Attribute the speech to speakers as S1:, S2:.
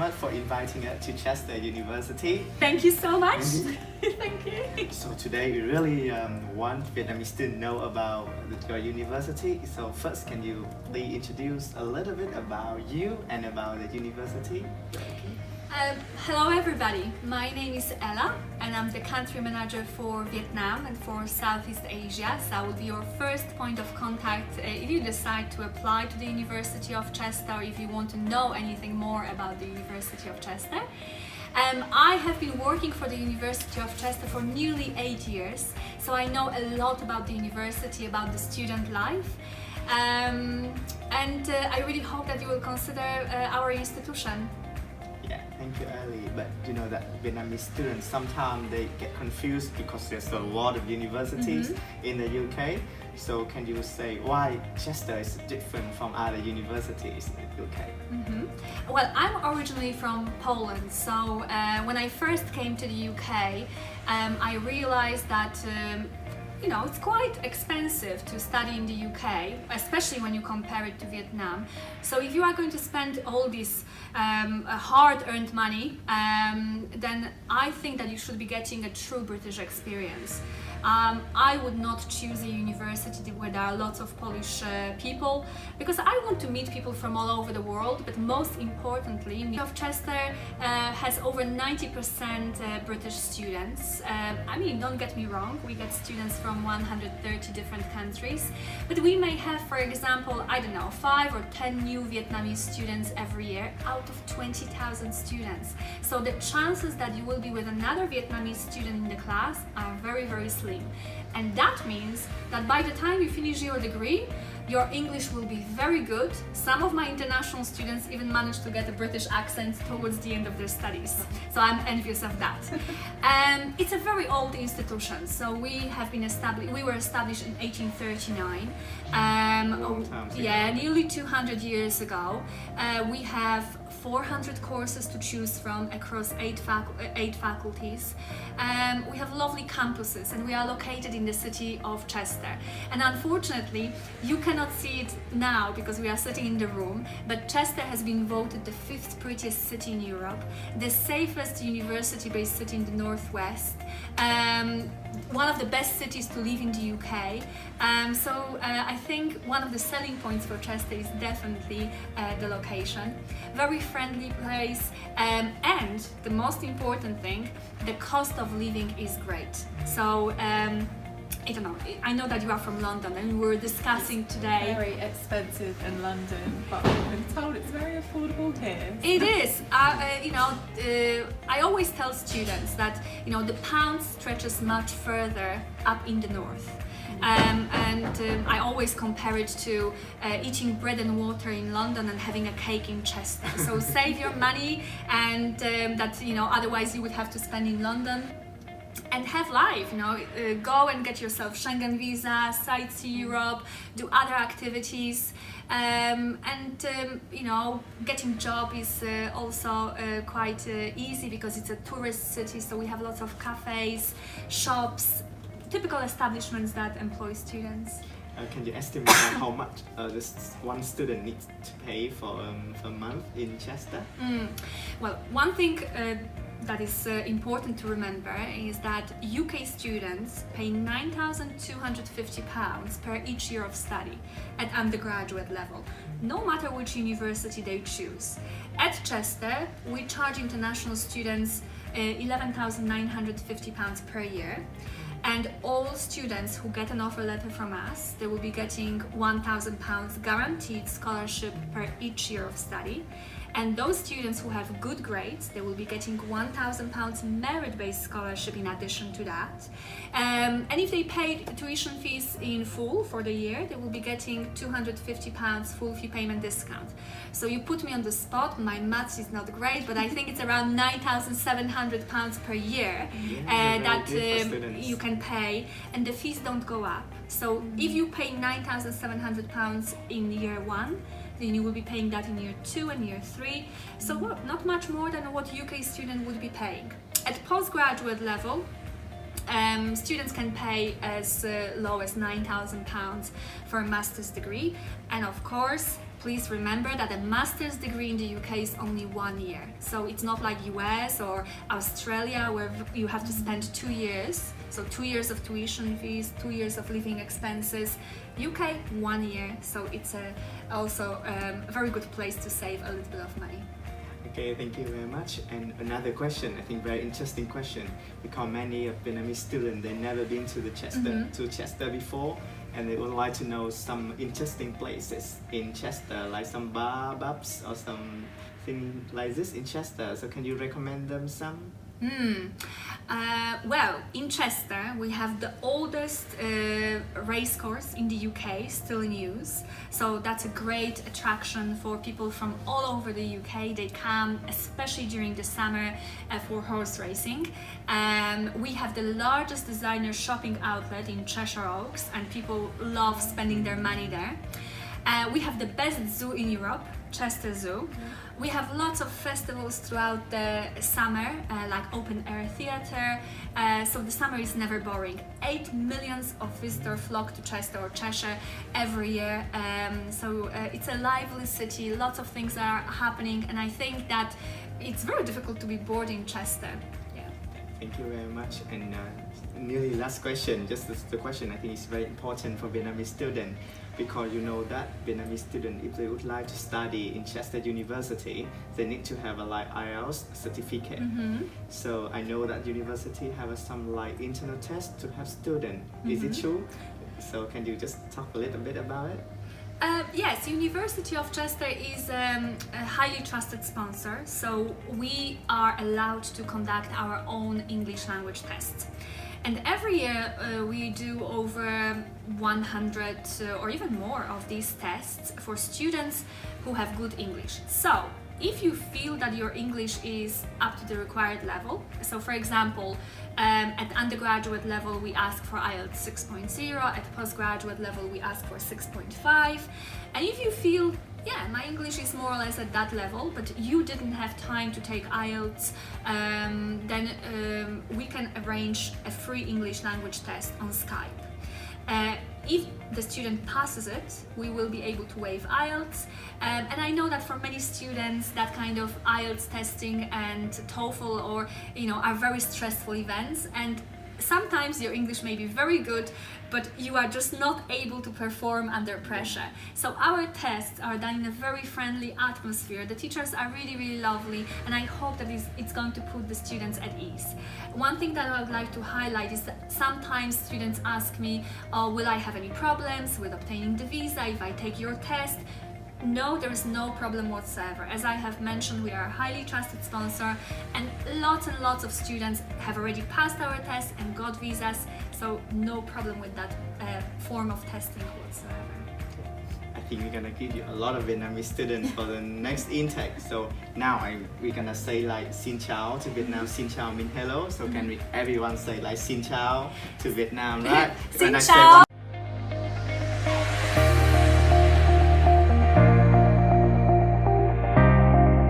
S1: much for inviting us to Chester University.
S2: Thank you so much. Thank you.
S1: So today we really want Vietnamese to know about your university. So first, can you please introduce a little bit about you and about the university?
S2: Hello everybody, my name is Ella and I'm the country manager for Vietnam and for Southeast Asia, so I will be your first point of contact if you decide to apply to the University of Chester or if you want to know anything more about the University of Chester. I have been working for the University of Chester for nearly 8 years, so I know a lot about the university, about the student life. I really hope that you will consider our institution.
S1: Yeah, thank you, Ali. But you know that Vietnamese students sometimes they get confused because there's a lot of universities in the UK. So can you say why Chester is different from other universities in the UK?
S2: Well, I'm originally from Poland, so when I first came to the UK, I realized that it's quite expensive to study in the UK, especially when you compare it to Vietnam. So if you are going to spend all this hard-earned money, then I think that you should be getting a true British experience. I would not choose a university where there are lots of Polish people, because I want to meet people from all over the world, but most importantly, University of Chester has over 90% British students. I mean, don't get me wrong, we get students from 130 different countries, but we may have, for example, I don't know, 5 or 10 new Vietnamese students every year out of 20,000 students. So the chances that you will be with another Vietnamese student in the class are very, very slim. And that means that by the time you finish your degree, your English will be very good. Some of my international students even managed to get a British accent towards the end of their studies. So I'm envious of that. It's a very old institution. So we were established in 1839. Yeah, nearly 200 years ago. We have 400 courses to choose from across 8 faculties. We have lovely campuses and we are located in the city of Chester. And unfortunately, you cannot see it now because we are sitting in the room, but Chester has been voted the 5th prettiest city in Europe, the safest university-based city in the Northwest, one of the best cities to live in the UK. I think one of the selling points for Chester is definitely the location. Very friendly place, and the most important thing, the cost of living is great. So I don't know, I know that you are from London and we were discussing today.
S3: Very expensive in London, but I've been told it's very affordable here.
S2: It is. I always tell students that the pound stretches much further up in the north. I always compare it to eating bread and water in London and having a cake in Chester. So save your money, and otherwise you would have to spend in London. And have life, go and get yourself Schengen visa, sightsee Europe, do other activities, getting job is also quite easy because it's a tourist city, so we have lots of cafes, shops, typical establishments that employ students.
S1: Can you estimate how much this one student needs to pay for a month in Chester?
S2: Well, one thing that is important to remember is that UK students pay £9,250 per each year of study at undergraduate level, no matter which university they choose. At Chester, we charge international students £11,950 per year. And all students who get an offer letter from us, they will be getting £1,000 guaranteed scholarship per each year of study. And those students who have good grades, they will be getting £1,000 merit-based scholarship in addition to that. And if they paid tuition fees in full for the year, they will be getting £250 full fee payment discount. So you put me on the spot, my maths is not great, but I think it's around £9,700 per year that you can pay, and the fees don't go up. So if you pay £9,700 in year 1, then you will be paying that in year 2 and year 3. So not much more than what UK student would be paying. At postgraduate level, students can pay as low as £9,000 for a master's degree, and of course please remember that a master's degree in the UK is only 1 year, so it's not like US or Australia where you have to spend 2 years, so 2 years of tuition fees, 2 years of living expenses. UK 1 year, so it's also a very good place to save a little bit of money.
S1: Okay, thank you very much. And another question, I think very interesting question, because many of Vietnamese students, they've never been to the Chester before, and they would like to know some interesting places in Chester, like some pubs or something like this in Chester. So can you recommend them some?
S2: Well, in Chester we have the oldest race course in the UK still in use, so that's a great attraction for people from all over the UK. They come especially during the summer for horse racing. We have the largest designer shopping outlet in Cheshire Oaks, and people love spending their money there. We have the best zoo in Europe, Chester Zoo. We have lots of festivals throughout the summer, like open air theatre, so the summer is never boring. 8 million of visitors flock to Chester or Cheshire every year, so it's a lively city, lots of things are happening, and I think that it's very difficult to be bored in Chester.
S1: Thank you very much. And nearly last question, just the question I think is very important for Vietnamese students, because you know that Vietnamese students, if they would like to study in Chester University, they need to have a IELTS certificate. So I know that university have some internal test to have students. Is it true? So can you just talk a little bit about it?
S2: Yes, University of Chester is a highly trusted sponsor, so we are allowed to conduct our own English language tests. And every year we do over 100 or even more of these tests for students who have good English. So if you feel that your English is up to the required level, so for example, at undergraduate level we ask for IELTS 6.0, at postgraduate level we ask for 6.5, and if you feel, yeah, my English is more or less at that level, but you didn't have time to take IELTS, then we can arrange a free English language test on Skype. If the student passes it, we will be able to waive IELTS, and I know that for many students that kind of IELTS testing and TOEFL or are very stressful events, and sometimes your English may be very good, but you are just not able to perform under pressure. So our tests are done in a very friendly atmosphere. The teachers are really, really lovely, and I hope that it's going to put the students at ease. One thing that I would like to highlight is that sometimes students ask me, will I have any problems with obtaining the visa if I take your test? No, there is no problem whatsoever. As I have mentioned, we are a highly trusted sponsor, and lots of students have already passed our tests and got visas, so no problem with that form of testing whatsoever.
S1: I think we're gonna give you a lot of Vietnamese students for the next intake. So now we're gonna say xin chào to Vietnam. Xin chào means hello. So can everyone say xin chào to Vietnam, right?
S2: Xin chào.